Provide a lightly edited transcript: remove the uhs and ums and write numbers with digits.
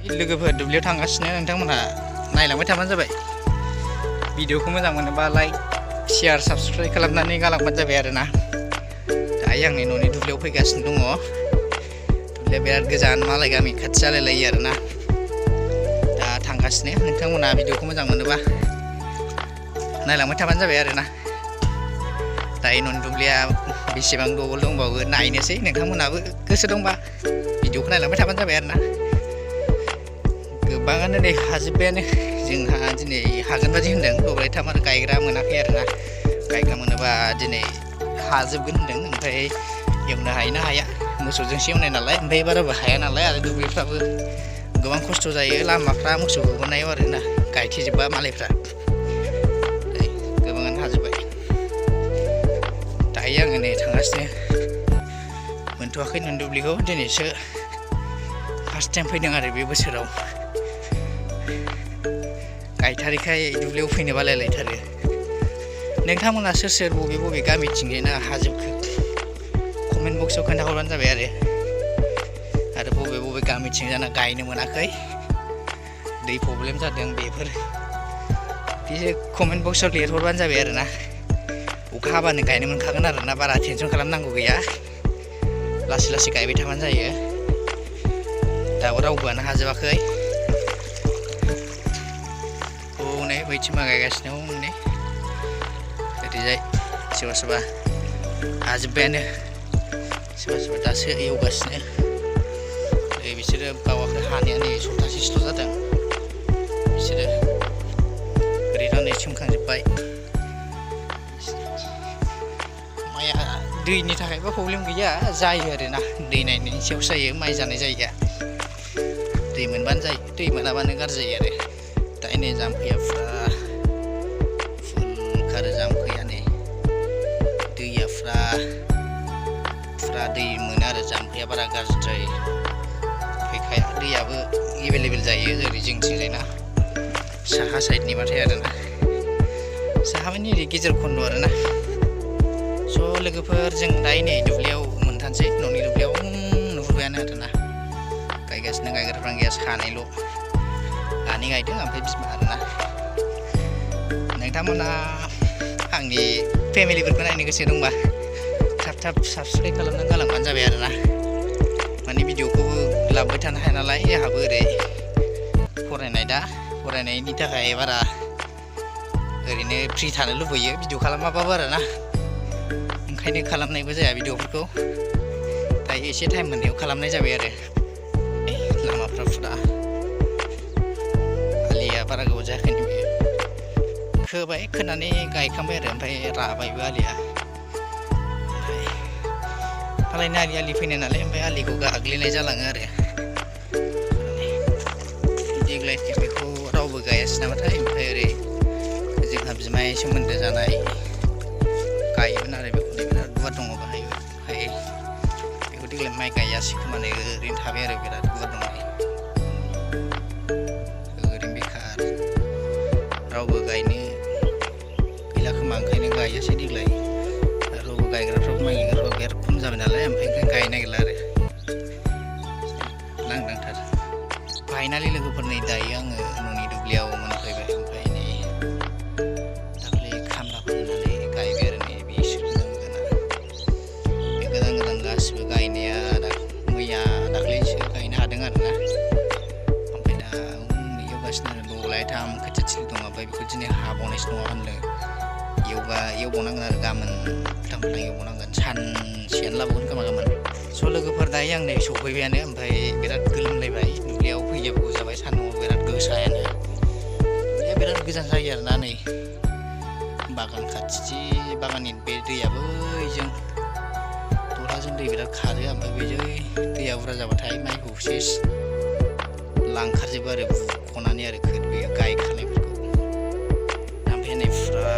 लोगोफोर दुब्लियाव थांगासिनो नोंथांमोनहा नायलांबाय थाबानो जाबाय। भिडिअखौ मोजां मोनोबा लाइक शेयार साबस्क्राइब खालामनानै गालांबानो जाबाय आरोना। दायो आंनि न'नि दुब्लियाव फैगासिनो दङ। दुब्लिया बिराद गोजान, मालाय गामि खाथि जालायलायो आरोना। दा थांगासिनो, नोंथांमोनहा भिडिअखौ मोजां मोनोबा नायलांबाय थाबानो जाबाय आरोना। दायो न'नि दुब्लिया बेसेबां दबल दंबावो नायनोसै, नोंथांमोनहाबो गोसो दंबा भिडिअखौ नायलांबाय थाबानो जाबाय आरोना। गोबाङानो नै हाजोब्बायानो, जोंहा दिनै हागोन बादि होनदों। दब्लायथाम आरो गायग्रा मोनाखै आरोना। गायग्रा मोनोबा दिनै हाजोबगोन होनदों, ओमफ्राय एवनो हायो ना हाया, मोसौजोंसो एवनाय नालाय, ओमफ्राय बाराबो हाया नालाय, आरो दुब्लिफ्राबो गोबां खस्थ' जायो लामाफ्रा मोसौ होबोनायाव आरोना। गायथेजोबबा मालायफ्रा गोबाङानो हाजोब्बाय। दायो आङो नै थांगासिनो, मोनथ'वाखै न'नि दुब्लिखौ। दिनैसो फार्स्ट टाइम फैदों आरो बे बोसोराव। गायथारिखाय दुब्लियाव फैनो बालायलायथारो। नोंथांमोना सोर सोर बबे बबे गामिथिंजायना हाजोबखो कमेन्ट बक्सआव खोन्थाहरबानो जाबाय आरो बबे बबे गामिथिं जाना गायनो मोनाखै, दै प्रब्लेम जादों, बेफोर बे कमेन्ट बक्सआव लिरहरबानो जाबाय आरोना। अखा हाबानो गायनो मोनखागोन आरोना, बारा टेनसन खालामनांगौ गैया। लासै लासै गायबाय थाबानो जायो। दाबो रावबोआनो हाजोबाखै। हनै बैथिंबा गायगासिनो, हनै ओरैजाय सोरबा सोरबा हाजोब्बायानो, सोरबा सोरबा दासो एवगासिनो। बिसोरो बावाखै, हानाया नै सप्तासेसोल' जादों। बिसोरो ओरैनो नै सोमखांजोब्बाय। माइया दैनि थाखायबा प्रब्लेम गैया, जायो आरोना। दै नायनायनि सायावसो जायो माइ जानाय जायगाया। दै मोनबानो जायो, दै मोनाबानो गाज्रि जायो आरो। दा नै जाम्फैया फुरा फुल खारो, जाम्फैया नै दैया फुरा दै मोनो आरो। जाम्फैया बारा गाज्रिद्राय फैखाया, दैयाबो एभेलेबेल जायो ओरै जोंथिंजायना, साहा साइडनिबाथाय आरोना। साहा माने ओरै गेजेर खन्द' आरोना। स' लोगोफोर, जों दायो नै दुब्लियाव मोनथारसै, न'नि दुब्लियाव नुहुरबायानो आरोना। गायगासिनो, गायग्राफ्रा गैया, सानैल'। दानि गायदों, ओमफ्राय बिमा आरोना। नोंथांमोना आंनि फेमिलिफोरखौ नायनो गोसो दंबा थाब थाब साबस्क्राइब खालामनानै गालांबानो जाबाय आरोना। माने भिडिअखौबो लाबोबाय थानो हाया नालाय, आंहाबो ओरै फरायनाय, दा फरायनायनि थाखाय बारा ओरैनो फ्रि थानो लुबैयो भिडिअ खालामाबाबो आरोना। ओंखायनो खालामनायबो जाया भिडिअफोरखौ। दायो एसे टाइम मोननायाव खालामनाय जाबाय आरो। लामाफ्रा फुरा, आलिया बारा गोबाव जायाखै, खोबाय, खोनानै गायखांबाय आरो, ओमफ्राय राबायबो आलिया। मालायनि आलि फैनाय नालाय, ओमफ्राय आलिखौ गाग्लिनाय जालाङो आरो। देग्लाय बेखौ रावबो गायासै नामाथाय, ओमफ्राय ओरै जोंहा बिमाय सोमोन्दो जानाय गायोमोन आरो। बेखौ बिराद गुवार दङ बाहाय, ओमफ्राय बेखौ देग्लाय माइ गायासै खोमानो, ओरैनो थाबाय आरो। बिराद गुवार दङ, ओरैनो बेखार, रावबो गायनो गैला खोमा, ओंखायनो गायासै देग्लाय। रावबो गायग्राफ्राबो माइ गायग्राफ्राबो बिराद खम जाबाय नालाय, ओमफ्राय ओंखायनो गायनो नागिरला आरो, लांदांथार। फाइनालि लोगोफोर, नै दायो आङो न'नि दुब्लियाव मोनफैबाय। ओमफ्राय नै दाख्लै खामलाफोर होनानै गायबाय आरो। नै बिसोर गोदान गोदान गासिबो गायनाया मैया दाख्लैसो गायनो हादों आरोना। ओमफ्राय दा एवगासिनो आरो, दब्लायथाम खोथिया थिलि दङ, ओमफ्राय बेखौ दिनै हाबावनायसो नङा होननो। एवबावनांगोन आरो, गाबोन उल्थां फाल्थां एवबावनांगोन, सानसेयानो लाबावगोन खोमा गाबोन। स' लोगोफोर, दायो आं नै सफैबायानो, ओमफ्राय बिराद गोलोमलायबाय। दुब्लियाव फैजाबावगौ जाबाय, सान्दुंआव बिराद गोसायानो। दुब्लिया बिराद गोजान जायो आरोना। नै बागान खाथि, बागाननि बे दैयाबो बैजों दलहाजों दै बिराद खारो, ओमफ्राय बैजों दैया बुरजा जाबाथाय माइखौ सेस लांखारजोबो आरो, बुख'नानै आरो, बेयो गायखानायफोरखौ। ओमफ्राय नै फुरा